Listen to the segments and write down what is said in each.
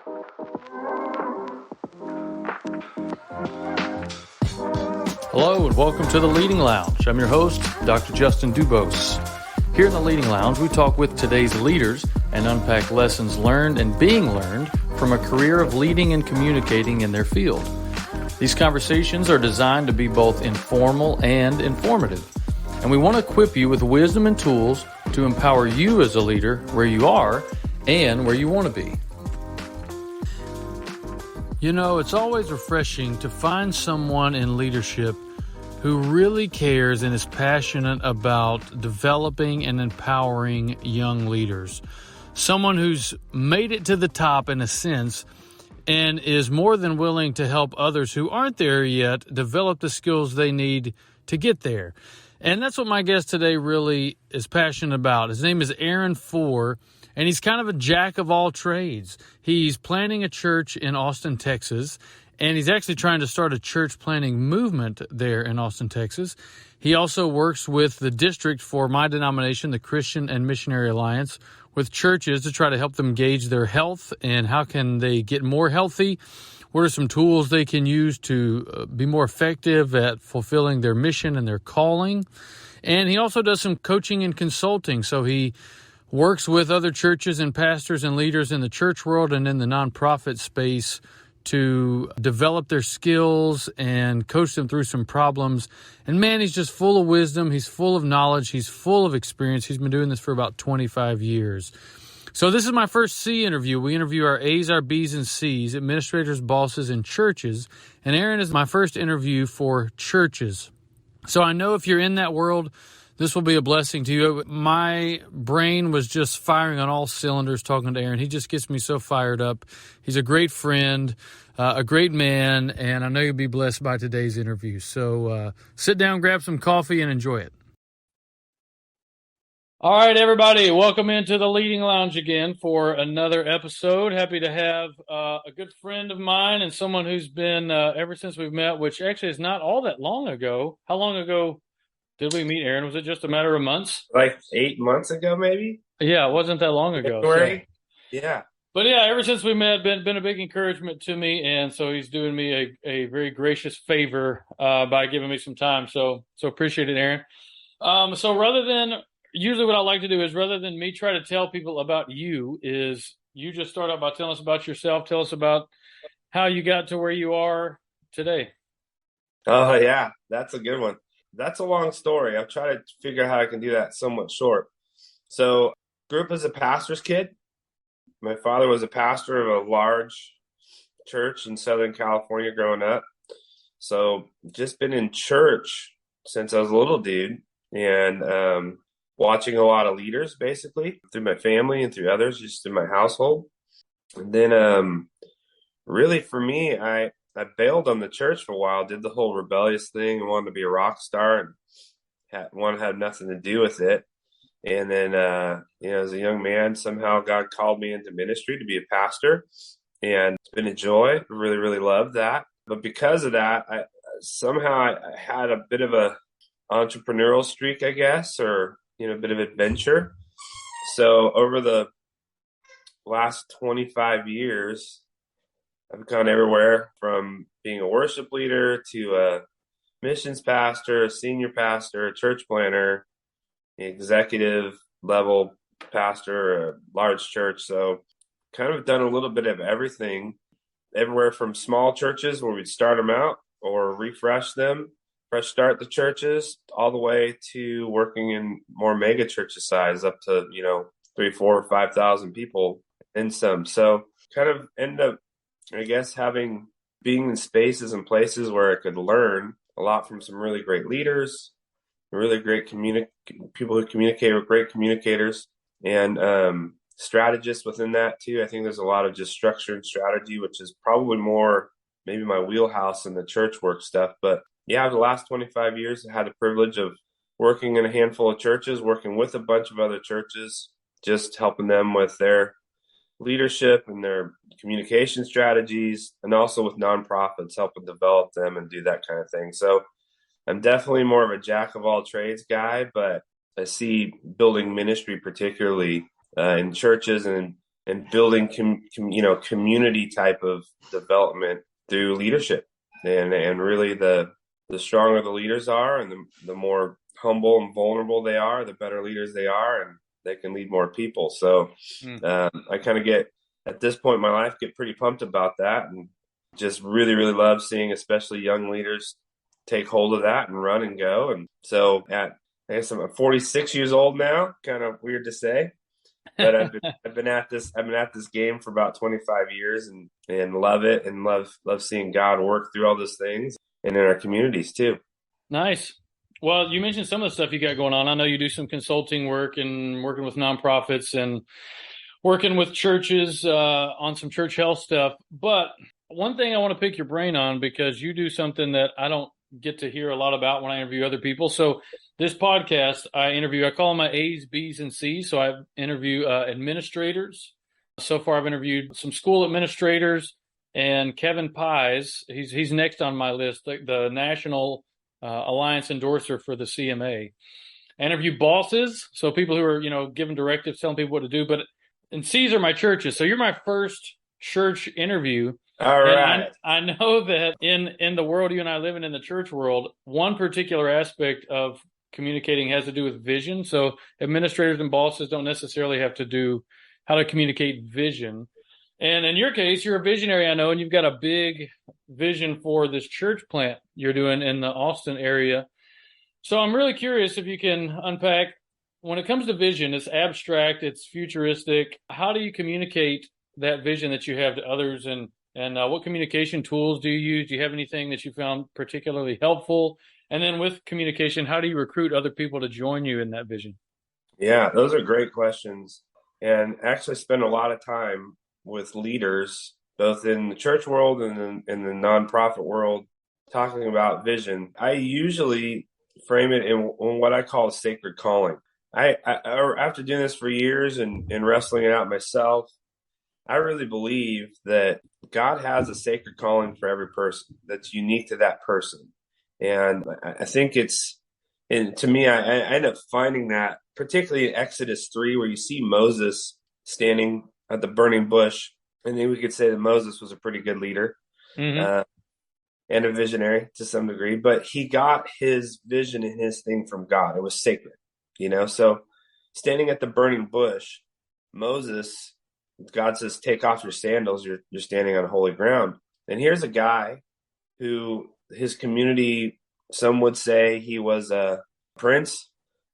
Hello and welcome to the Leading Lounge. I'm your host, Dr. Justin Dubose. Here in the Leading Lounge, we talk with today's leaders and unpack lessons learned and being learned from a career of leading and communicating in their field. These conversations are designed to be both informal and informative, and we want to equip you with wisdom and tools to empower you as a leader where you are and where you want to be. You know, it's always refreshing to find someone in leadership who really cares and is passionate about developing and empowering young leaders. Someone who's made it to the top in a sense and is more than willing to help others who aren't there yet develop the skills they need to get there. And that's what my guest today really is passionate about. His name is Foor, and he's kind of a jack of all trades. He's planning a church in Austin, Texas, and he's actually trying to start a church planting movement there in Austin, Texas. He also works with the district for my denomination, the Christian and Missionary Alliance, with churches to try to help them gauge their health and how can they get more healthy. What are some tools they can use to be more effective at fulfilling their mission and their calling? And he also does some coaching and consulting. So he works with other churches and pastors and leaders in the church world and in the nonprofit space to develop their skills and coach them through some problems. And man, he's just full of wisdom. He's full of knowledge. He's full of experience. He's been doing this for about 25 years. So this is my first C interview. We interview our A's, our B's, and C's, administrators, bosses, and churches. And Aaron is my first interview for churches. So I know if you're in that world, this will be a blessing to you. My brain was just firing on all cylinders talking to Aaron. He just gets me so fired up. He's a great friend, a great man, and I know you'll be blessed by today's interview. So sit down, grab some coffee, and enjoy it. All right, everybody, welcome into the Leading Lounge again for another episode. Happy to have a good friend of mine and someone who's been, ever since we've met, which actually is not all that long ago. How long ago did we meet, Aaron? Was it just a matter of months? Like 8 months ago, maybe? Yeah, it wasn't that long ago. February? So. Yeah. But yeah, ever since we met, been a big encouragement to me, and so he's doing me a very gracious favor by giving me some time. So appreciate it, Aaron. So usually what I like to do is rather than me try to tell people about you, is you just start out by telling us about yourself. Tell us about how you got to where you are today. Oh, yeah, that's a good one. That's a long story. I'll try to figure out how I can do that somewhat short. So, grew up as a pastor's kid. My father was a pastor of a large church in Southern California growing up. So, just been in church since I was a little dude and watching a lot of leaders, basically, through my family and through others, just in my household. And then, really for me, I bailed on the church for a while, did the whole rebellious thing and wanted to be a rock star and wanted to have nothing to do with it. And then, as a young man, somehow God called me into ministry to be a pastor, and it's been a joy. Really, really loved that. But because of that, I had a bit of a entrepreneurial streak, I guess, or, a bit of adventure. So over the last 25 years, I've gone everywhere from being a worship leader to a missions pastor, a senior pastor, a church planner, executive level pastor, a large church. So kind of done a little bit of everything, everywhere from small churches where we'd start them out or refresh them, fresh start the churches, all the way to working in more mega churches size up to, 3, 4, 5,000 people and some. So kind of end up, I guess, being in spaces and places where I could learn a lot from some really great leaders, really great people who communicate with great communicators, and strategists within that too. I think there's a lot of just structure and strategy, which is probably more maybe my wheelhouse in the church work stuff. But yeah, over the last 25 years, I had the privilege of working in a handful of churches, working with a bunch of other churches, just helping them with their leadership and their communication strategies, and also with nonprofits, helping develop them and do that kind of thing. So I'm definitely more of a jack of all trades guy, but I see building ministry, particularly in churches and and building community type of development through leadership. And really the stronger the leaders are, and the more humble and vulnerable they are, the better leaders they are, and they can lead more people. So I kind of get, at this point in my life, get pretty pumped about that, and just really, really love seeing especially young leaders take hold of that and run and go. And so I guess I'm 46 years old now, kind of weird to say, but I've been at this game for about 25 years, and love it, and love seeing God work through all those things and in our communities too. Nice. Well, you mentioned some of the stuff you got going on. I know you do some consulting work and working with nonprofits and working with churches on some church health stuff. But one thing I want to pick your brain on, because you do something that I don't get to hear a lot about when I interview other people. So this podcast, I call them my A's, B's, and C's. So I interview administrators. So far, I've interviewed some school administrators, and Kevin Pies, he's next on my list, the National Alliance endorser for the CMA. I interview bosses, so people who are, giving directives, telling people what to do. And C's are my churches. So you're my first church interview. All right. I know that in the world you and I live in the church world, one particular aspect of communicating has to do with vision. So administrators and bosses don't necessarily have to do how to communicate vision. And in your case, you're a visionary, I know, and you've got a big vision for this church plant you're doing in the Austin area. So I'm really curious if you can unpack, when it comes to vision, it's abstract, it's futuristic. How do you communicate that vision that you have to others, and what communication tools do you use? Do you have anything that you found particularly helpful? And then with communication, how do you recruit other people to join you in that vision? Yeah, those are great questions. And actually spend a lot of time with leaders, both in the church world and in the nonprofit world, talking about vision. I usually frame it in what I call a sacred calling. I after doing this for years and wrestling it out myself, I really believe that God has a sacred calling for every person that's unique to that person. And I think and to me, I end up finding that, particularly in Exodus 3, where you see Moses standing at the burning bush. And then we could say that Moses was a pretty good leader, and a visionary to some degree, but he got his vision and his thing from God. It was sacred, So standing at the burning bush, Moses, God says, take off your sandals. You're standing on holy ground. And here's a guy who his community, some would say he was a prince.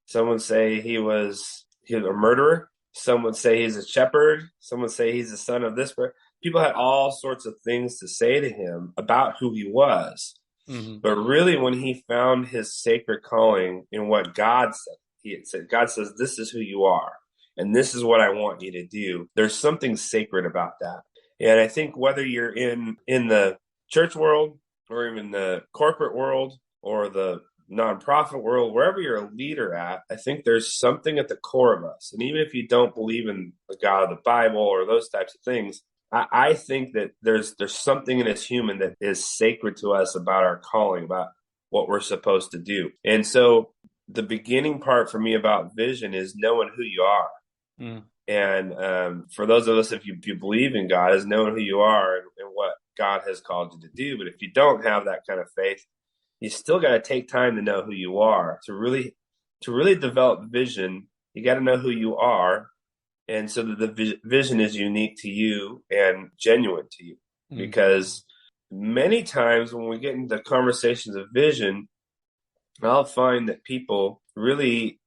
Some would say he was a murderer. Some would say he's a shepherd. Some would say he's the son of this. People had all sorts of things to say to him about who he was. Mm-hmm. But really, when he found his sacred calling in what God said, God says, this is who you are, and this is what I want you to do. There's something sacred about that. And I think whether you're in the church world, or even the corporate world, or the nonprofit world, wherever you're a leader at, I think there's something at the core of us. And even if you don't believe in the God of the Bible or those types of things, I think that there's something in us human that is sacred to us about our calling, about what we're supposed to do. And so the beginning part for me about vision is knowing who you are. Mm. And for those of us, if you believe in God, is knowing who you are and what God has called you to do. But if you don't have that kind of faith, you still got to take time to know who you are. To really develop vision, you got to know who you are, and so that the vision is unique to you and genuine to you. Mm-hmm. Because many times when we get into conversations of vision, I'll find that people really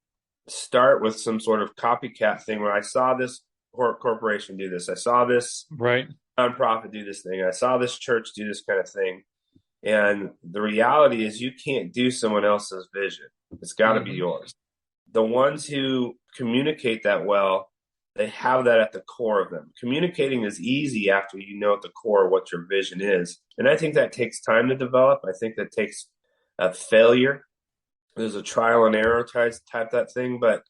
start with some sort of copycat thing, where I saw this corporation do this, I saw this nonprofit do this thing, I saw this church do this kind of thing. And the reality is, you can't do someone else's vision. It's got to be yours. The ones who communicate that well, they have that at the core of them. Communicating is easy after you know at the core what your vision is. And I think that takes time to develop. I think that takes a failure. There's a trial and error type that thing. But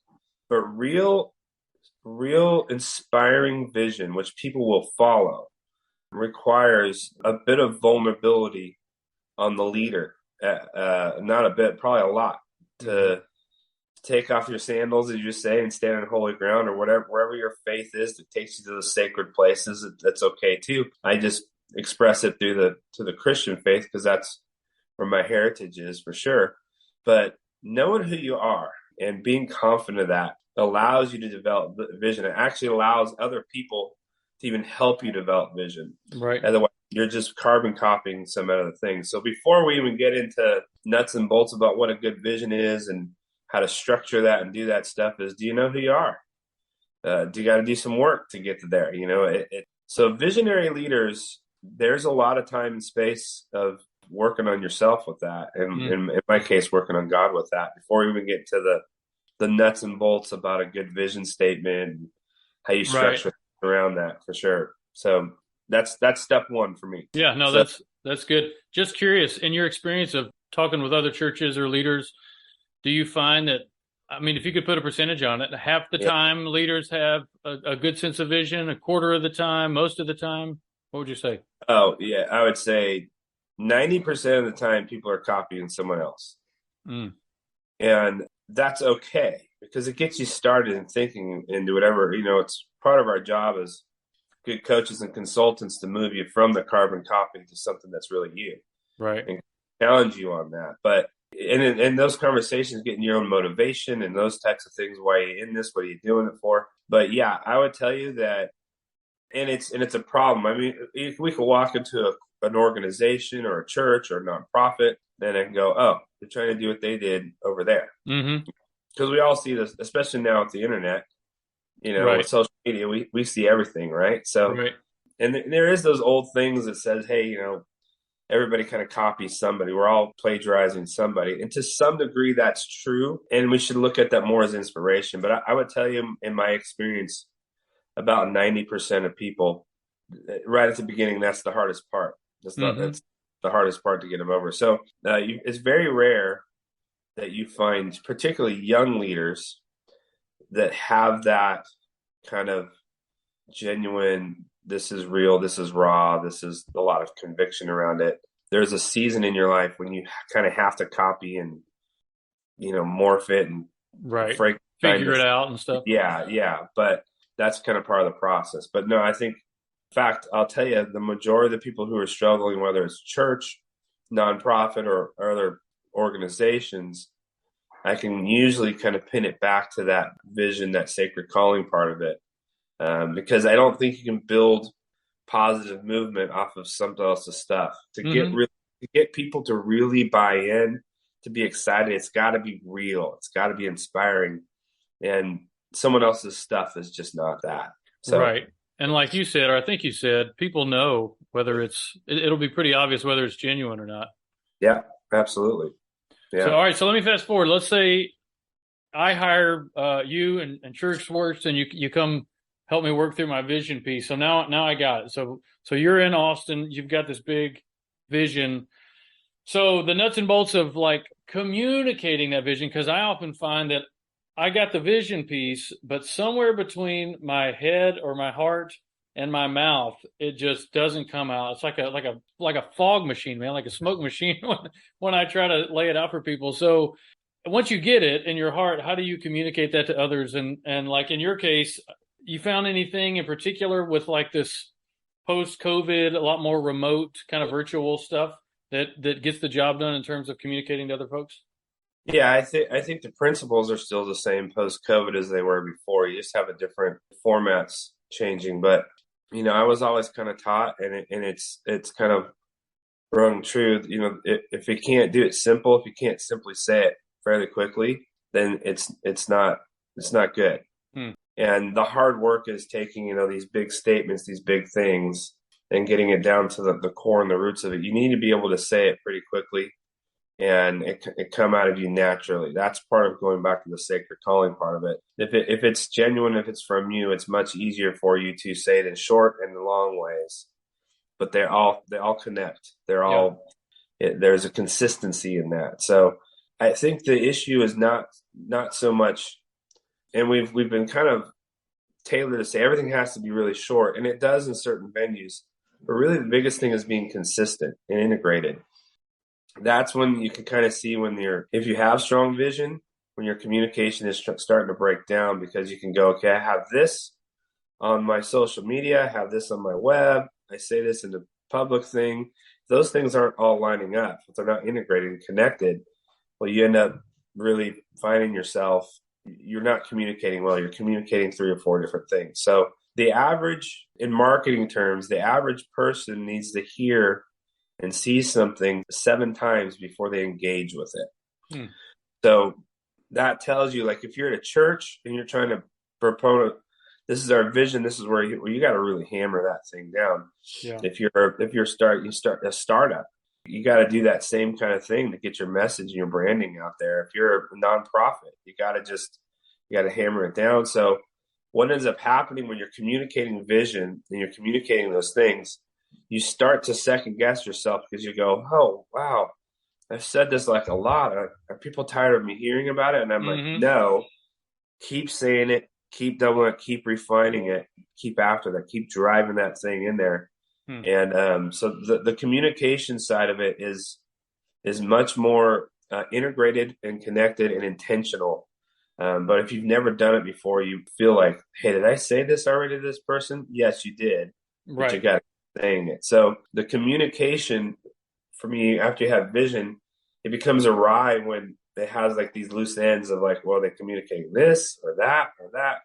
real inspiring vision, which people will follow, requires a bit of vulnerability on the leader, not a bit, probably a lot, to take off your sandals, as you say, and stand on holy ground, or whatever, wherever your faith is that takes you to the sacred places. That's okay too. I just express it to the Christian faith because that's where my heritage is for sure. But knowing who you are and being confident of that allows you to develop vision. It actually allows other people to even help you develop vision. Right. Otherwise, you're just carbon copying some other things. So before we even get into nuts and bolts about what a good vision is and how to structure that and do that stuff, is do you know who you are? Do you got to do some work to get to there? So visionary leaders, there's a lot of time and space of working on yourself with that, and in my case, working on God with that before we even get to the nuts and bolts about a good vision statement and how you structure around that, for sure. So that's step one for me. Yeah, no, so, that's good. Just curious, in your experience of talking with other churches or leaders, do you find that, I mean, if you could put a percentage on it, half the time leaders have a good sense of vision, a quarter of the time, most of the time? What would you say? Oh, yeah, I would say 90% of the time people are copying someone else. And that's okay because it gets you started in thinking into whatever, it's part of our job as good coaches and consultants to move you from the carbon copy to something that's really you. Right. And challenge you on that. But in those conversations, getting your own motivation and those types of things, why are you in this? What are you doing it for? But yeah, I would tell you that, and it's a problem. I mean, we could walk into an organization or a church or a nonprofit, and I can go, oh, they're trying to do what they did over there. Because we all see this, especially now with the internet, with social media, we see everything, right? So, and there is those old things that says, hey, everybody kind of copies somebody. We're all plagiarizing somebody. And to some degree, that's true. And we should look at that more as inspiration. But I would tell you, in my experience, about 90% of people, right at the beginning, that's the hardest part. That's the hardest part to get them over. So it's very rare that you find particularly young leaders that have that kind of genuine, this is real, this is raw, this is a lot of conviction around it. There's a season in your life when you kind of have to copy and, morph it and figure it out and stuff. Yeah. But that's kind of part of the process. But no, I think, in fact, I'll tell you, the majority of the people who are struggling, whether it's church, nonprofit, or other organizations, I can usually kind of pin it back to that vision, that sacred calling part of it. Because I don't think you can build positive movement off of somebody else's stuff. To get people to really buy in, to be excited, it's got to be real. It's got to be inspiring. And someone else's stuff is just not that. So, right. And like you said, or I think you said, people know whether it'll be pretty obvious whether it's genuine or not. Yeah, absolutely. Yeah. So, all right. So let me fast forward. Let's say I hire you and Church Works, and you come help me work through my vision piece. So now I got it. So you're in Austin. You've got this big vision. So the nuts and bolts of like communicating that vision, because I often find that I got the vision piece, but somewhere between my head or my heart and my mouth, it just doesn't come out. It's like a fog machine, man, like a smoke machine when I try to lay it out for people. So once you get it in your heart, how do you communicate that to others? And like in your case, you found anything in particular with like this post-COVID, a lot more remote kind of virtual stuff that gets the job done in terms of communicating to other folks? Yeah, I think the principles are still the same post-COVID as they were before. You just have a different formats changing. But I was always kind of taught, and it's kind of rung true. If you can't do it simple, if you can't simply say it fairly quickly, then it's not good. And the hard work is taking these big statements, these big things, and getting it down to the core and the roots of it. You need to be able to say it pretty quickly, and it come out of you naturally. That's part of going back to the sacred calling part of it. If it's genuine, if it's from you, it's much easier for you to say it in short and long ways. But they all connect. There's a consistency in that. So I think the issue is not so much, and we've been kind of tailored to say everything has to be really short, and it does in certain venues. But really, the biggest thing is being consistent and integrated. That's when you can kind of see if you have strong vision, when your communication is starting to break down, because you can go, okay, I have this on my social media, I have this on my web, I say this in the public thing. Those things aren't all lining up. If they're not integrated and connected, well, you end up really finding yourself, you're not communicating well. You're communicating 3 or 4 different things. So the average, in marketing terms, the average person needs to hear and see something 7 times before they engage with it. So that tells you, like, if you're at a church and you're trying to propose, this is our vision, this is where you got to really hammer that thing down. Yeah. If you start a startup, you got to do that same kind of thing to get your message and your branding out there. If you're a nonprofit, you got to hammer it down. So what ends up happening when you're communicating vision and you're communicating those things, you start to second guess yourself, because you go, oh, wow, I've said this like a lot. Are people tired of me hearing about it? And I'm like, no, keep saying it, keep doubling it, keep refining it, keep after that, keep driving that thing in there. And so the communication side of it is much more integrated and connected and intentional. But if you've never done it before, you feel like, hey, did I say this already to this person? Yes, you did. But you got saying it. So the communication, for me, after you have vision, it becomes awry when it has like these loose ends of like, well, they communicating this or that or that.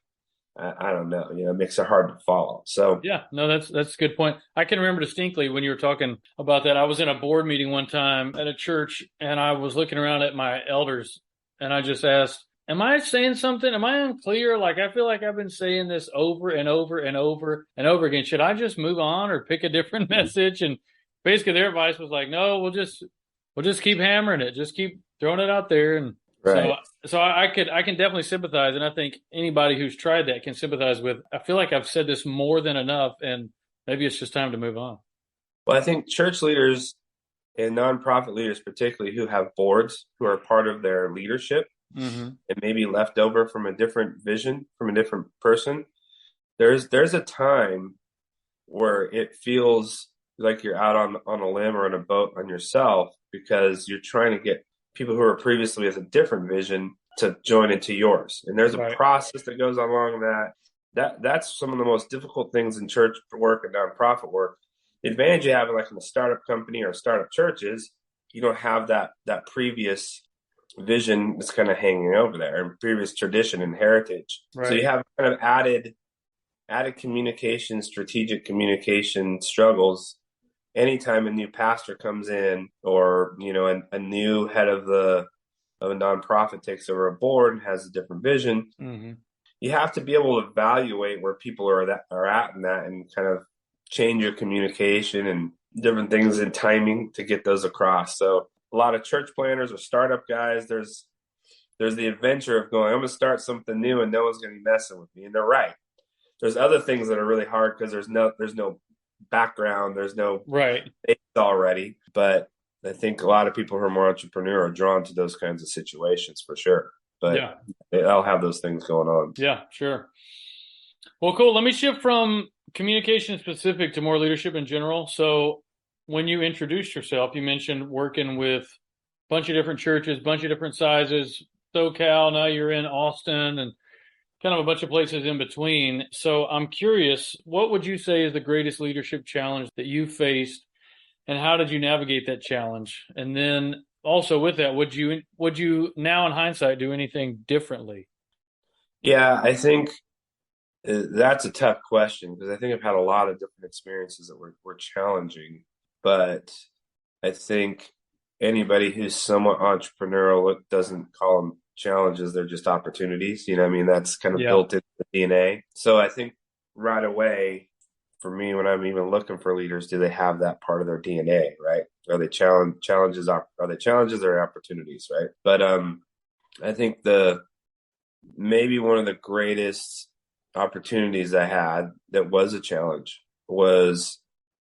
I don't know. It makes it hard to follow. So yeah, no, that's a good point. I can remember distinctly when you were talking about that. I was in a board meeting one time at a church, and I was looking around at my elders, and I just asked, am I saying something? Am I unclear? Like, I feel like I've been saying this over and over and over and over again. Should I just move on or pick a different message? And basically their advice was like, no, we'll just keep hammering it. Just keep throwing it out there. And so I can definitely sympathize. And I think anybody who's tried that can sympathize with, I feel like I've said this more than enough, and maybe it's just time to move on. Well, I think church leaders and nonprofit leaders, particularly, who have boards, who are part of their leadership, and maybe left over from a different vision, from a different person, there's a time where it feels like you're out on a limb or on a boat on yourself, because you're trying to get people who are previously with a different vision to join into yours. And there's a process that goes along that's some of the most difficult things in church work and nonprofit work. The advantage you have in a startup company or a startup church is you don't have that previous vision that's kind of hanging over there, and previous tradition and heritage. So you have kind of added communication, strategic communication struggles anytime a new pastor comes in, or a new head of a nonprofit takes over a board and has a different vision. You have to be able to evaluate where people are at in that, and kind of change your communication and different things in timing to get those across. So a lot of church planners or startup guys, there's the adventure of going, I'm going to start something new and no one's going to be messing with me. And they're right. There's other things that are really hard because there's no background, there's no base already. But I think a lot of people who are more entrepreneurial are drawn to those kinds of situations for sure. But they'll have those things going on. Yeah, sure. Well, cool. Let me shift from communication specific to more leadership in general. So when you introduced yourself, you mentioned working with a bunch of different churches, bunch of different sizes, SoCal, now you're in Austin, and kind of a bunch of places in between. So I'm curious, what would you say is the greatest leadership challenge that you faced, and how did you navigate that challenge? And then also with that, would you now in hindsight do anything differently? Yeah, I think that's a tough question, because I think I've had a lot of different experiences that were challenging. But I think anybody who's somewhat entrepreneurial doesn't call them challenges, they're just opportunities. You know what I mean? That's kind of built into the DNA. So I think right away, for me, when I'm even looking for leaders, do they have that part of their DNA, right? Are they challenges or opportunities, right? But I think maybe one of the greatest opportunities I had that was a challenge was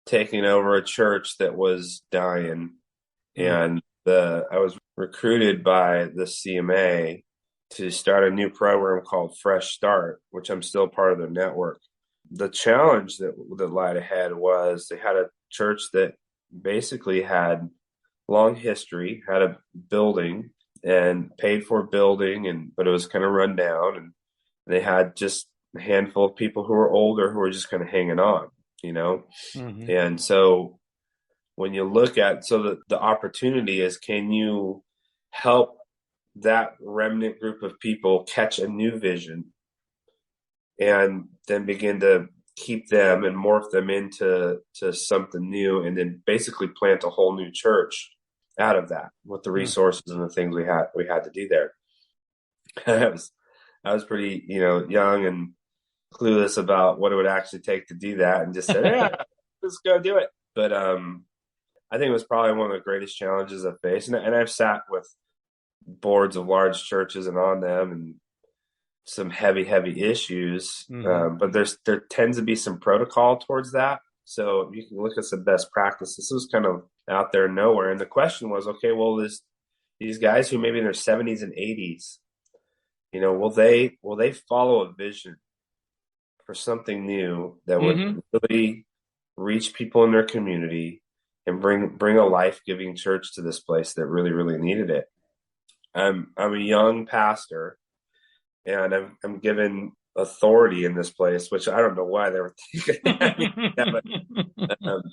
taking over a church that was dying. And I was recruited by the CMA to start a new program called Fresh Start, which I'm still part of their network. The challenge that lied ahead was they had a church that basically had long history, had a building, and paid for building, but it was kind of run down, and they had just a handful of people who were older who were just kind of hanging on, you know. Mm-hmm. And so when you look at, so the opportunity is, can you help that remnant group of people catch a new vision and then begin to keep them and morph them into something new, and then basically plant a whole new church out of that with the resources and the things we had to do there. I was pretty, young and clueless about what it would actually take to do that, and just said, yeah, let's go do it. But I think it was probably one of the greatest challenges I've faced. And I've sat with boards of large churches and on them, and some heavy issues. Mm-hmm. But there tends to be some protocol towards that. So you can look at some best practices. This was kind of out there nowhere. And the question was, okay, well, these guys who maybe in their 70s and 80s, will they follow a vision for something new that would really reach people in their community and bring a life-giving church to this place that really, really needed it? I'm a young pastor, and I'm given authority in this place, which I don't know why they were thinking that, but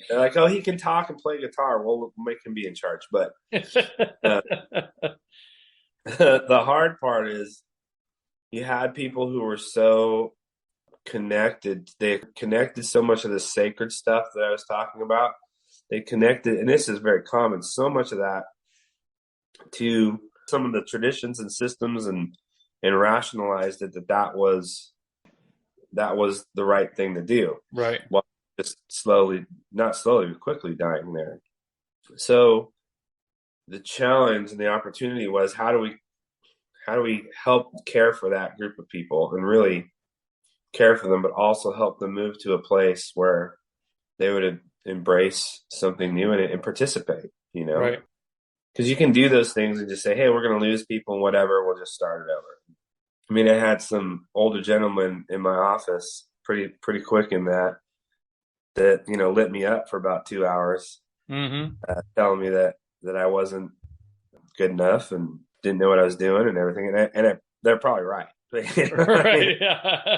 they're like, oh, he can talk and play guitar. We'll make him be in charge. But the hard part is, you had people who were so connected. They connected so much of the sacred stuff that I was talking about. They connected, and this is very common, so much of that to some of the traditions and systems, and rationalized it that was the right thing to do. Right. Well, just not slowly, but quickly dying there. So the challenge and the opportunity was, how do we help care for that group of people and really care for them, but also help them move to a place where they would embrace something new and participate, Right. Because you can do those things and just say, hey, we're going to lose people and whatever, we'll just start it over. I mean, I had some older gentlemen in my office pretty quick in that lit me up for about 2 hours, telling me that I wasn't good enough and didn't know what I was doing and everything. And they're probably right. Right.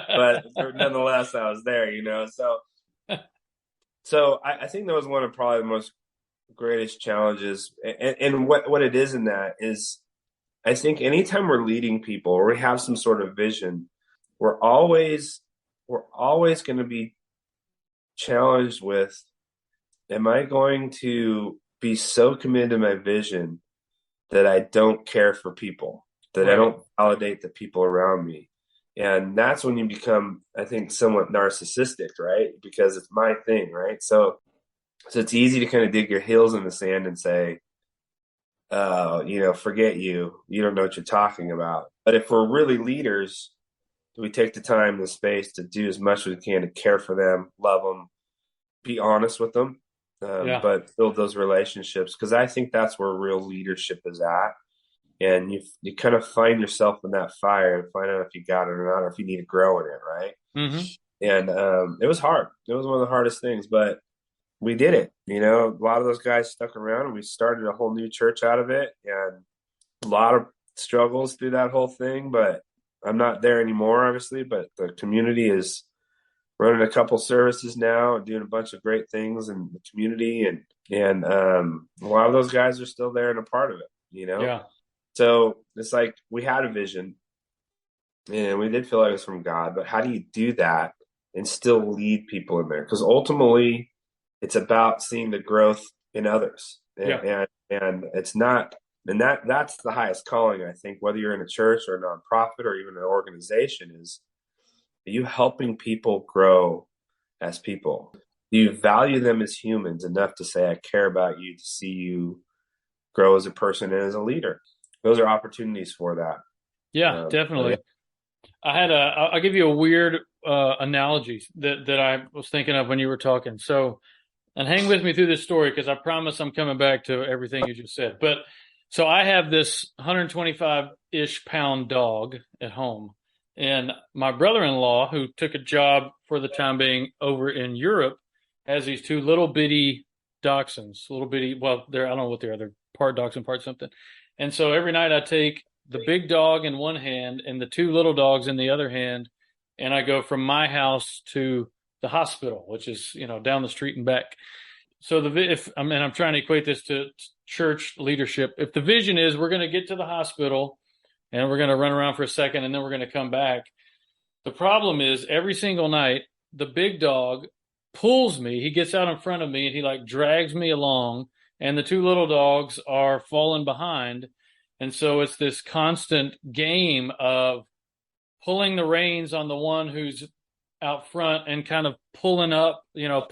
But nonetheless, I was there, So I think that was one of probably the most greatest challenges. And what it is in that is, I think anytime we're leading people or we have some sort of vision, we're always going to be challenged with, am I going to be so committed to my vision that I don't care for people, that I don't validate the people around me? And that's when you become, I think, somewhat narcissistic, right? Because it's my thing, right? So it's easy to kind of dig your heels in the sand and say, forget you. You don't know what you're talking about. But if we're really leaders, we take the time and the space to do as much as we can to care for them, love them, be honest with them, but build those relationships. Because I think that's where real leadership is at. And you kind of find yourself in that fire and find out if you got it or not, or if you need to grow in it, right? And it was hard. It was one of the hardest things, but we did it. A lot of those guys stuck around, and we started a whole new church out of it, and a lot of struggles through that whole thing. But I'm not there anymore, obviously, but the community is running a couple services now and doing a bunch of great things in the community. And a lot of those guys are still there and a part of it, Yeah. So it's like, we had a vision and we did feel like it was from God, but how do you do that and still lead people in there? Because ultimately it's about seeing the growth in others. And it's not, and that's the highest calling, I think, whether you're in a church or a nonprofit or even an organization, is, are you helping people grow as people? Do you value them as humans enough to say, I care about you, to see you grow as a person and as a leader? Those are opportunities for that. Yeah, definitely. I'll give you a weird analogy that I was thinking of when you were talking. So, and hang with me through this story, because I promise I'm coming back to everything you just said. But so I have this 125-ish pound dog at home, and my brother-in-law, who took a job for the time being over in Europe, has these two little bitty dachshunds, well, I don't know what they are. They're part dachshund, part something. And so every night I take the big dog in one hand and the two little dogs in the other hand, and I go from my house to the hospital, which is, down the street and back. So I'm trying to equate this to church leadership. If the vision is we're going to get to the hospital and we're going to run around for a second and then we're going to come back, the problem is every single night, the big dog pulls me. He gets out in front of me and he like drags me along, and the two little dogs are falling behind. And so it's this constant game of pulling the reins on the one who's out front and kind of pulling up,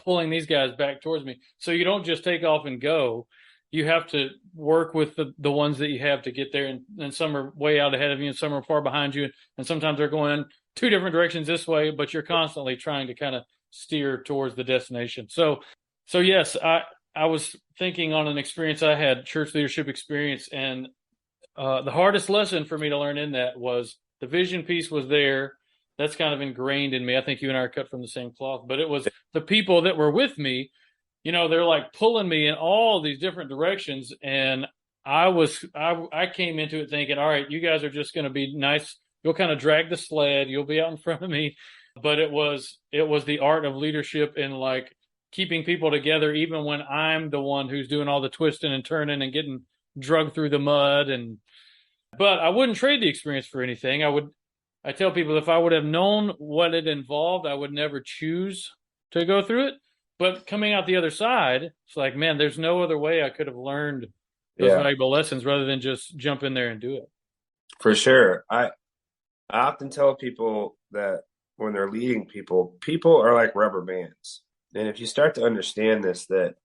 pulling these guys back towards me. So you don't just take off and go. You have to work with the ones that you have to get there. And some are way out ahead of you and some are far behind you. And sometimes they're going two different directions this way, but you're constantly trying to kind of steer towards the destination. So yes, I was thinking on an experience I had, church leadership experience, and the hardest lesson for me to learn in that was the vision piece was there. That's kind of ingrained in me. I think you and I are cut from the same cloth, but it was the people that were with me, they're like pulling me in all these different directions. And I came into it thinking, all right, you guys are just going to be nice. You'll kind of drag the sled. You'll be out in front of me. But it was the art of leadership and like keeping people together, even when I'm the one who's doing all the twisting and turning and getting drugged through the mud. But I wouldn't trade the experience for anything. I tell people if I would have known what it involved, I would never choose to go through it. But coming out the other side, it's like, man, there's no other way I could have learned those valuable lessons rather than just jump in there and do it. For sure. I often tell people that when they're leading people are like rubber bands. And if you start to understand this, that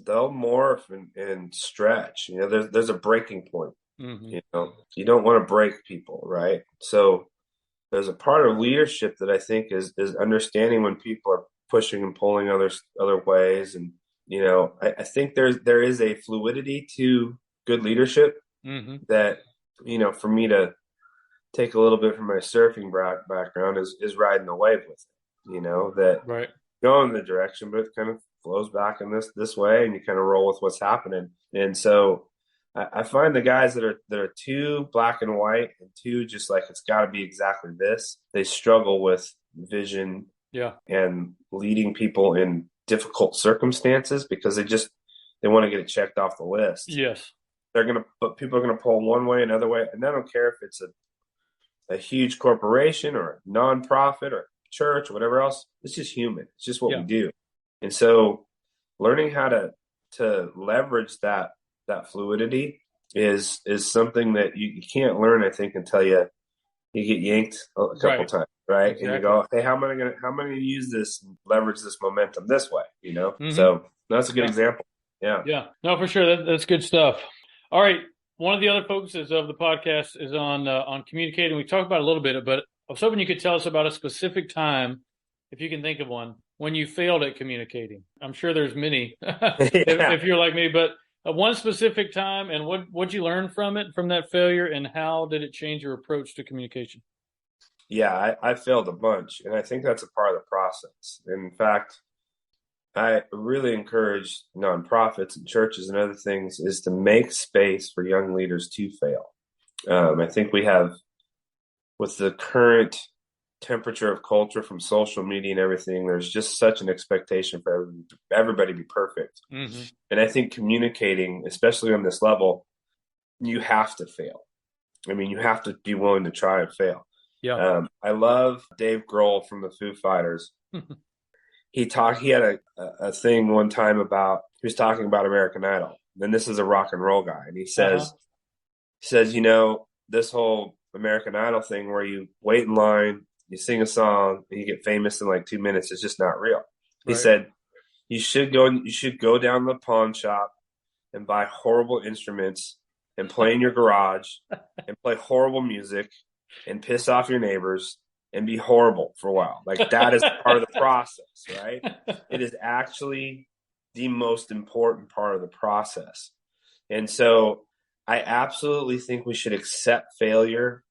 they'll morph and stretch, there's a breaking point. Mm-hmm. You don't want to break people, right? So there's a part of leadership that I think is understanding when people are pushing and pulling other ways. And, I think there is a fluidity to good leadership that, for me to take a little bit from my surfing background is riding the wave with it, that right. Go in the direction, but it kind of flows back in this way and you kind of roll with what's happening. And so I find the guys that are too black and white and too just like it's got to be exactly this, they struggle with vision and leading people in difficult circumstances because they want to get it checked off the list. Yes. People are going to pull one way, another way. And I don't care if it's a huge corporation or a nonprofit or church or whatever else. It's just human. It's just what we do. And so learning how to leverage that fluidity is something that you can't learn, I think, until you get yanked a couple times, right? Exactly. And you go, hey, how am I going to use this and leverage this momentum this way? Mm-hmm. So that's a good example. Yeah. Yeah. No, for sure. That's good stuff. All right. One of the other focuses of the podcast is on communicating. We talked about it a little bit, but I was hoping you could tell us about a specific time, if you can think of one, when you failed at communicating. I'm sure there's many if you're like me, but one specific time, and what'd you learn from it, from that failure, and how did it change your approach to communication? Yeah, I failed a bunch, and I think that's a part of the process. In fact, I really encourage nonprofits and churches and other things is to make space for young leaders to fail. I think we have, with the current temperature of culture from social media and everything, there's just such an expectation for everybody to be perfect. Mm-hmm. And I think communicating, especially on this level, you have to fail. I mean, you have to be willing to try and fail. Yeah. I love Dave Grohl from the Foo Fighters. He had a thing one time about, he was talking about American Idol. And this is a rock and roll guy. And he says, this whole American Idol thing where you wait in line, you sing a song, and you get famous in like 2 minutes, is just not real. He said, you should go down to the pawn shop and buy horrible instruments and play in your garage and play horrible music and piss off your neighbors and be horrible for a while. Like, that is part of the process, right? It is actually the most important part of the process. And so I absolutely think we should accept failure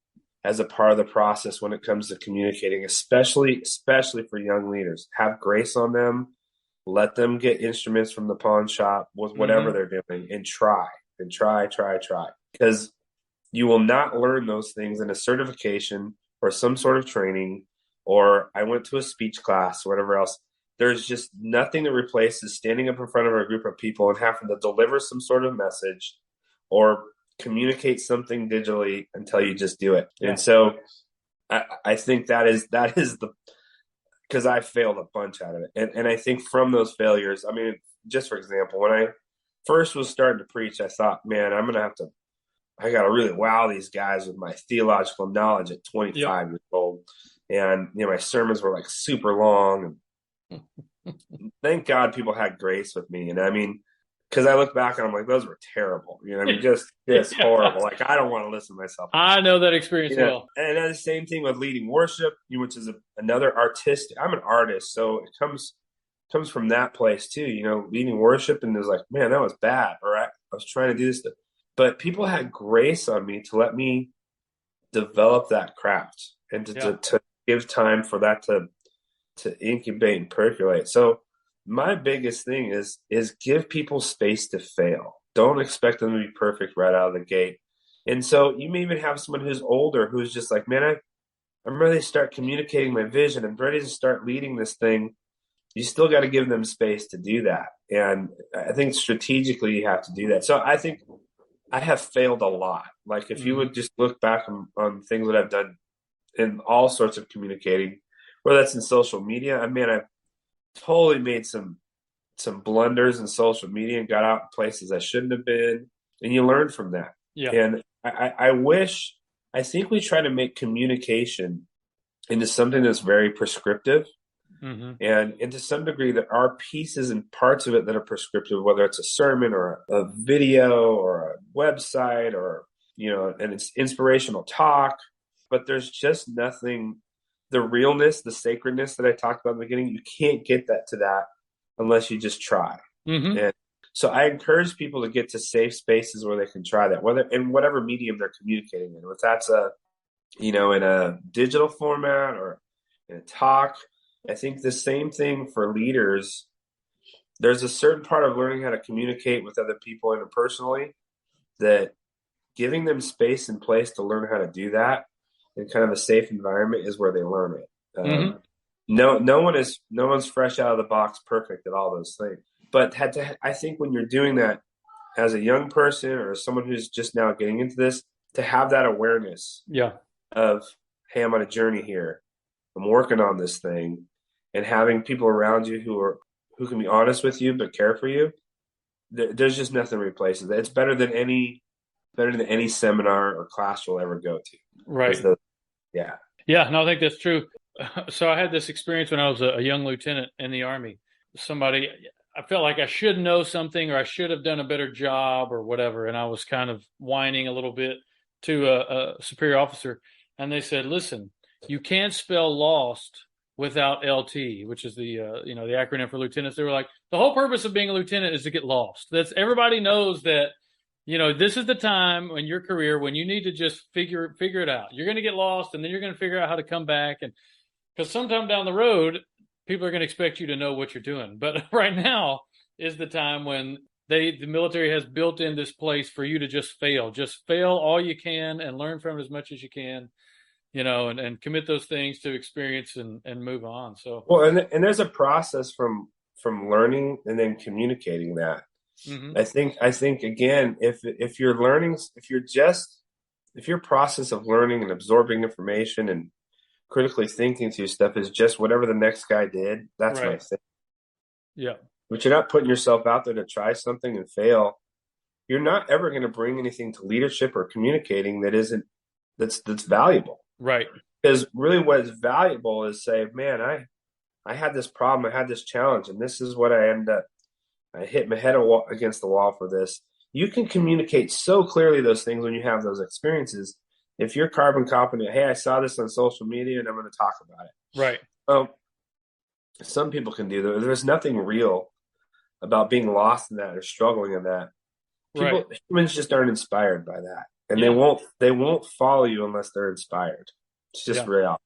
as a part of the process when it comes to communicating, especially for young leaders. Have grace on them. Let them get instruments from the pawn shop with whatever they're doing and try. and try, because you will not learn those things in a certification or some sort of training, or I went to a speech class or whatever else. There's just nothing that replaces standing up in front of a group of people and having to deliver some sort of message or communicate something digitally until you just do it. Yeah. And so I think that is the, because I failed a bunch out of it. And I think from those failures, I mean, just for example, when I first was starting to preach, I thought, man, I got to really wow these guys with my theological knowledge at 25 years old. And, my sermons were like super long. And thank God people had grace with me. And I mean, because I look back and I'm like, those were terrible. Just horrible. Like, I don't want to listen to myself. I know that experience well. And then the same thing with leading worship, which is another artistic. I'm an artist, so it comes from that place too. Leading worship, and it's like, man, that was bad. Or I was trying to do this, but people had grace on me to let me develop that craft and to give time for that to incubate and percolate. So my biggest thing is give people space to fail. Don't expect them to be perfect right out of the gate. And so you may even have someone who's older who's just like, man, I'm ready to start communicating my vision. I'm ready to start leading this thing. You still got to give them space to do that. And I think strategically you have to do that. So I think I have failed a lot. Like if you would just look back on things that I've done in all sorts of communicating, whether that's in social media, I mean, I've totally made some blunders in social media and got out in places I shouldn't have been. And you learn from that. Yeah. And I think we try to make communication into something that's very prescriptive. Mm-hmm. And to some degree, there are pieces and parts of it that are prescriptive, whether it's a sermon or a video or a website or, and it's inspirational talk, but there's just nothing, the realness, the sacredness that I talked about in the beginning, you can't get to that unless you just try. Mm-hmm. And so I encourage people to get to safe spaces where they can try that, whether in whatever medium they're communicating in, if that's in a digital format or in a talk. I think the same thing for leaders. There's a certain part of learning how to communicate with other people interpersonally that giving them space and place to learn how to do that in kind of a safe environment is where they learn it. No one's fresh out of the box perfect at all those things. But I think when you're doing that as a young person or someone who's just now getting into this, to have that awareness of, hey, I'm on a journey here. I'm working on this thing, and having people around you who can be honest with you but care for you. There's just nothing replaces that. It's better than any seminar or class you'll ever go to. Right. Yeah. No, I think that's true. So I had this experience when I was a young lieutenant in the Army. I felt like I should know something or I should have done a better job or whatever. And I was kind of whining a little bit to a superior officer. And they said, listen, you can't spell lost without LT, which is the the acronym for lieutenants. They were like, the whole purpose of being a lieutenant is to get lost. Everybody knows that, this is the time in your career when you need to just figure it out. You're going to get lost, and then you're going to figure out how to come back. And because sometime down the road, people are going to expect you to know what you're doing. But right now is the time when the military has built in this place for you to just fail all you can and learn from it as much as you can. And commit those things to experience and move on. So, well, and there's a process from learning and then communicating that. Mm-hmm. I think again, if you're learning, if your process of learning and absorbing information and critically thinking through stuff is just whatever the next guy did, that's my thing. Yeah. But you're not putting yourself out there to try something and fail. You're not ever going to bring anything to leadership or communicating that's valuable. Right. Because really what is valuable is say, man, I had this problem, I had this challenge, and this is what I ended up. I hit my head against the wall for this. You can communicate so clearly those things when you have those experiences. If you're carbon copying, hey, I saw this on social media and I'm going to talk about it. Right. Some people can do that. There's nothing real about being lost in that or struggling in that. Humans just aren't inspired by that. And they won't follow you unless they're inspired. It's just real.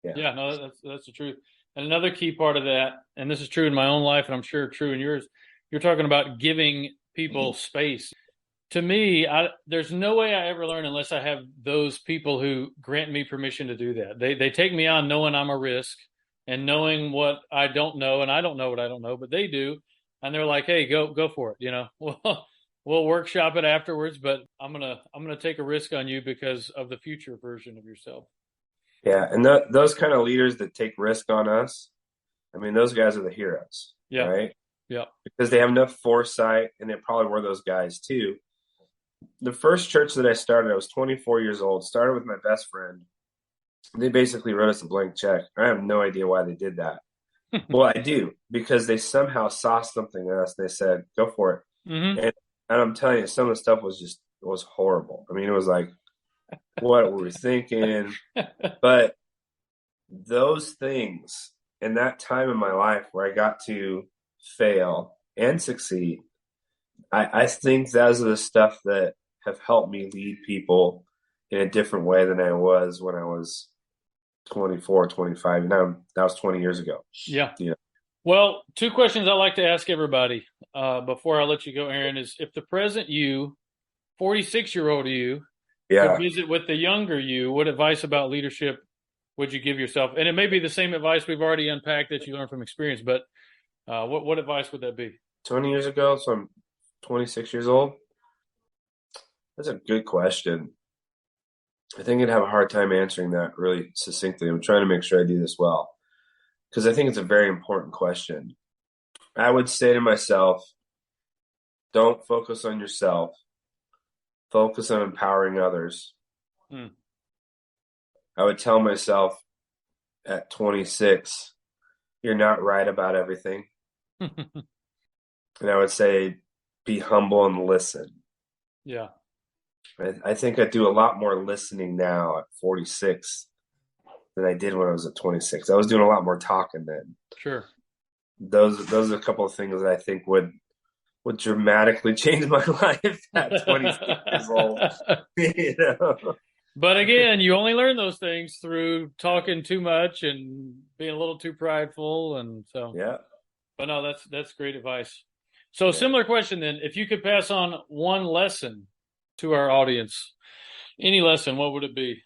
Yeah, no, that's the truth. And another key part of that, and this is true in my own life, and I'm sure true in yours, you're talking about giving people space. to me, there's no way I ever learn unless I have those people who grant me permission to do that. They take me on knowing I'm a risk and knowing what I don't know, and I don't know what I don't know, but they do, and they're like, "Hey, go for it." We'll workshop it afterwards, but I'm gonna take a risk on you because of the future version of yourself. Yeah, and those kind of leaders that take risk on us, I mean, those guys are the heroes, Yeah, right? yeah, Because they have enough foresight, and they probably were those guys too. The first church that I started, I was 24 years old, started with my best friend. They basically wrote us a blank check. I have no idea why they did that. Well, I do, because they somehow saw something in us. They said, go for it. hmm And I'm telling you, some of the stuff was horrible. I mean, it was like, what were we thinking? But those things in that time in my life where I got to fail and succeed, I think those are the stuff that have helped me lead people in a different way than I was when I was 24, 25. Now that was 20 years ago. Yeah. You know? Well, two questions I like to ask everybody before I let you go, Aaron, is if the present you, 46-year-old you, could Yeah. visit with the younger you, what advice about leadership would you give yourself? And it may be the same advice we've already unpacked that you learned from experience, but what advice would that be? 20 years ago, so I'm 26 years old. That's a good question. I think I'd have a hard time answering that really succinctly. I'm trying to make sure I do this well because I think it's a very important question. I would say to myself, don't focus on yourself, focus on empowering others. Hmm. I would tell myself at 26, you're not right about everything. And I would say, be humble and listen. Yeah, I think I do a lot more listening now at 46 than I did when I was at 26. I was doing a lot more talking then. sure. Those are a couple of things that I think would dramatically change my life at 26 years old. You know? But again, you only learn those things through talking too much and being a little too prideful, and so. Yeah. But no, that's great advice. So, Yeah. similar question then: if you could pass on one lesson to our audience, any lesson, what would it be?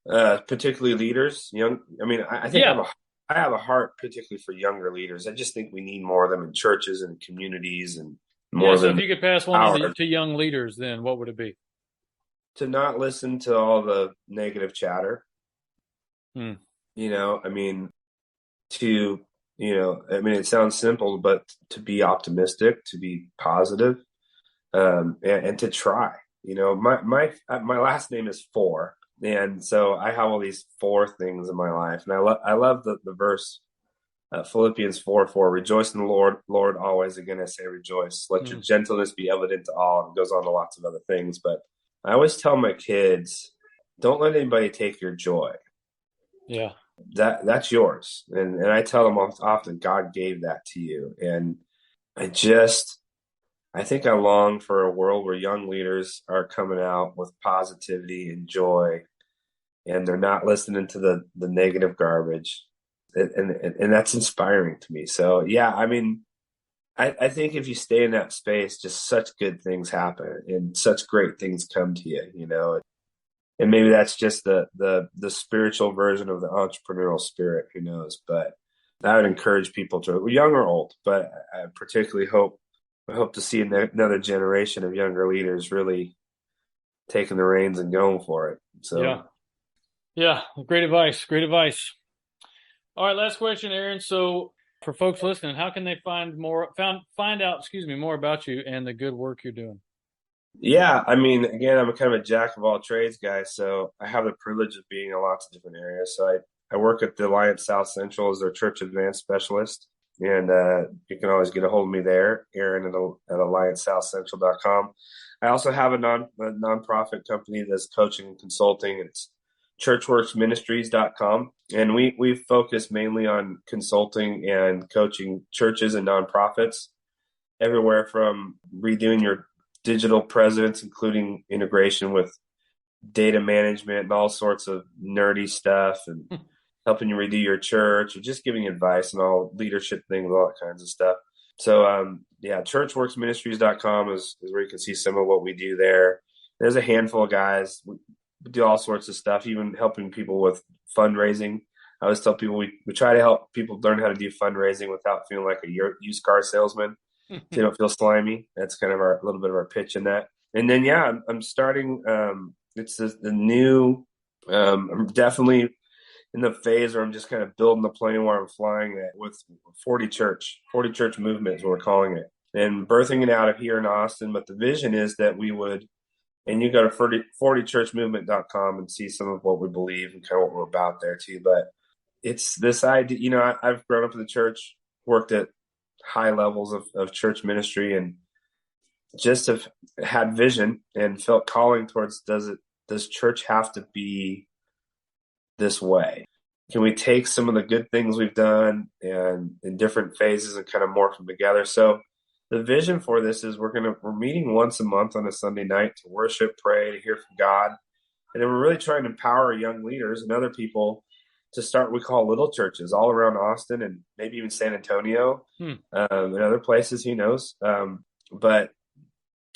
Particularly leaders, young. I mean, I think Yeah, I have a heart particularly for younger leaders. I just think we need more of them in churches and communities and more yeah. of So, them if you could pass one on empowered to young leaders, then what would it be? to not listen to all the negative chatter. Hmm. I mean, I mean, it sounds simple, but to be optimistic, to be positive, and to try. My last name is Four, and so I have all these four things in my life, and I love the verse Philippians 4:4. Rejoice in the Lord always. Again, I say rejoice. Let your Hmm. gentleness be evident to all. And it goes on to lots of other things, but I always tell my kids, don't let anybody take your joy. Yeah, That's yours, and I tell them often, God gave that to you, and I just I think I long for a world where young leaders are coming out with positivity and joy, and they're not listening to the negative garbage, and that's inspiring to me. So yeah, I mean, I think if you stay in that space, just such good things happen, and such great things come to you. And maybe that's just the spiritual version of the entrepreneurial spirit. Who knows? But I would encourage people to, young or old, but I particularly I hope to see another generation of younger leaders really taking the reins and going for it. yeah, So yeah. Great advice. Great advice. All right, last question, Aaron. So, for folks listening, how can they find out, excuse me, more about you and the good work you're doing? yeah, I mean, again, I'm a kind of a jack of all trades guy, so I have the privilege of being in lots of different areas. So I work at the Alliance South Central as their church advanced specialist. And you can always get a hold of me there, Aaron at alliancesouthcentral.com. I also have a nonprofit company that's coaching and consulting. It's churchworksministries.com. And we focus mainly on consulting and coaching churches and nonprofits, everywhere from redoing your digital presence, including integration with data management and all sorts of nerdy stuff, and helping you redo your church, or just giving advice and all leadership things, all that kinds of stuff. So churchworksministries.com is where you can see some of what we do there. There's a handful of guys. We do all sorts of stuff, even helping people with fundraising. I always tell people we try to help people learn how to do fundraising without feeling like a used car salesman. So you don't feel slimy. That's kind of a little bit of our pitch in that. And then, I'm starting, it's the new, I'm definitely in the phase where I'm just kind of building the plane where I'm flying it with 40 church movement is what we're calling it, and birthing it out of here in Austin. But the vision is that we would, and you go to 40churchmovement.com and see some of what we believe and kind of what we're about there too. But it's this idea, I've grown up in the church, worked at high levels of church ministry, and just have had vision and felt calling towards, does church have to be this way? Can we take some of the good things we've done and in different phases and kind of morph them together? So the vision for this is we're meeting once a month on a Sunday night to worship, pray, to hear from God. And then we're really trying to empower young leaders and other people to start what we call little churches all around Austin and maybe even San Antonio and other places, who knows. But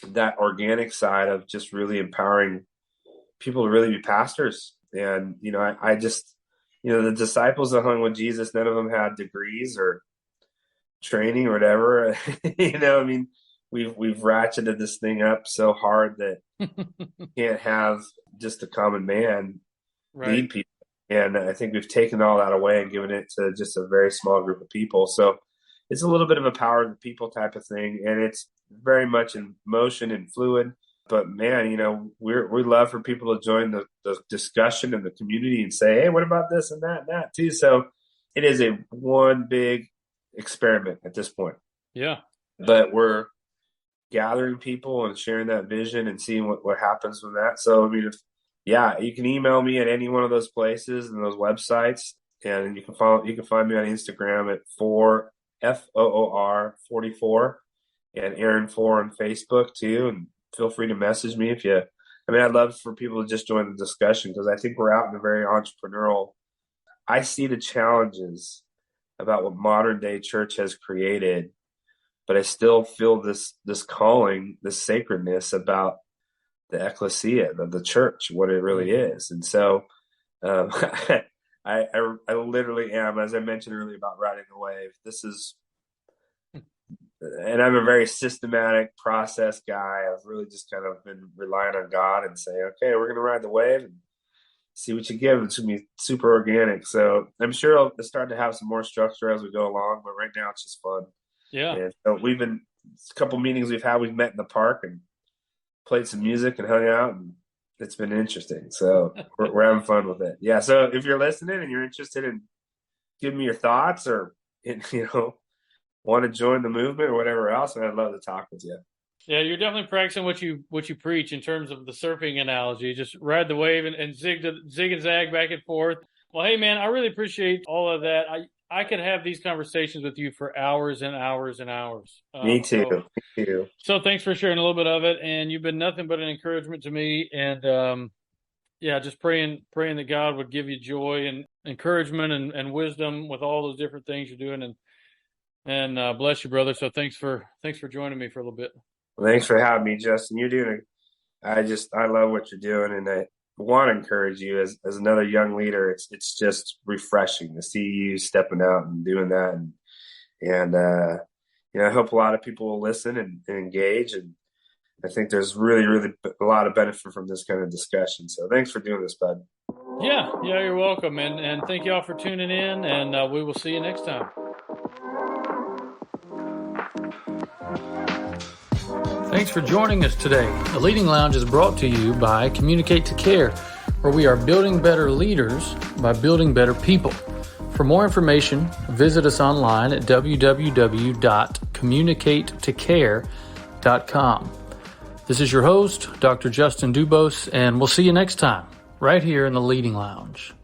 that organic side of just really empowering people to really be pastors. And, I just, the disciples that hung with Jesus, none of them had degrees or training or whatever. We've ratcheted this thing up so hard that you can't have just a common man lead people. And I think we've taken all that away and given it to just a very small group of people. So it's a little bit of a power of the people type of thing. And it's very much in motion and fluid. But man, we love for people to join the discussion in the community and say, hey, what about this and that too? So it is a one big experiment at this point. Yeah. But we're gathering people and sharing that vision and seeing what happens with that. So, you can email me at any one of those places and those websites, and you can find me on Instagram at Foor, Foor 44, and Aaron Foor on Facebook too. And feel free to message me I'd love for people to just join the discussion, because I think we're out in a very entrepreneurial. I see the challenges about what modern day church has created, but I still feel this calling, this sacredness about the ecclesia, the church, what it really is. And so I literally am, as I mentioned earlier about riding the wave, and I'm a very systematic process guy. I've really just kind of been relying on God and saying, okay, we're going to ride the wave and see what you give. It's going to be super organic. So I'm sure I'll start to have some more structure as we go along, but right now it's just fun. Yeah. And so a couple meetings we've met in the park and played some music and hung out, and it's been interesting. So we're having fun with it. Yeah. So if you're listening and you're interested in giving me your thoughts, or, want to join the movement or whatever else, I'd love to talk with you. Yeah, you're definitely practicing what you preach in terms of the surfing analogy. Just ride the wave and zig and zag back and forth. Well, hey man, I really appreciate all of that. I could have these conversations with you for hours and hours and hours. Me too. So thanks for sharing a little bit of it, and you've been nothing but an encouragement to me. And just praying that God would give you joy and encouragement and wisdom with all those different things you're doing. And bless you, brother. So thanks for joining me for a little bit. Well, thanks for having me, Justin. You're doing I love what you're doing, and I want to encourage you as another young leader. It's just refreshing to see you stepping out and doing that, and I hope a lot of people will listen and engage, and I think there's really, really a lot of benefit from this kind of discussion. So thanks for doing this, bud. Yeah, you're welcome, and thank you all for tuning in, and we will see you next time. Thanks for joining us today. The Leading Lounge is brought to you by Communicate to Care, where we are building better leaders by building better people. For more information, visit us online at www.communicatecare.com. This is your host, Dr. Justin Dubose, and we'll see you next time, right here in the Leading Lounge.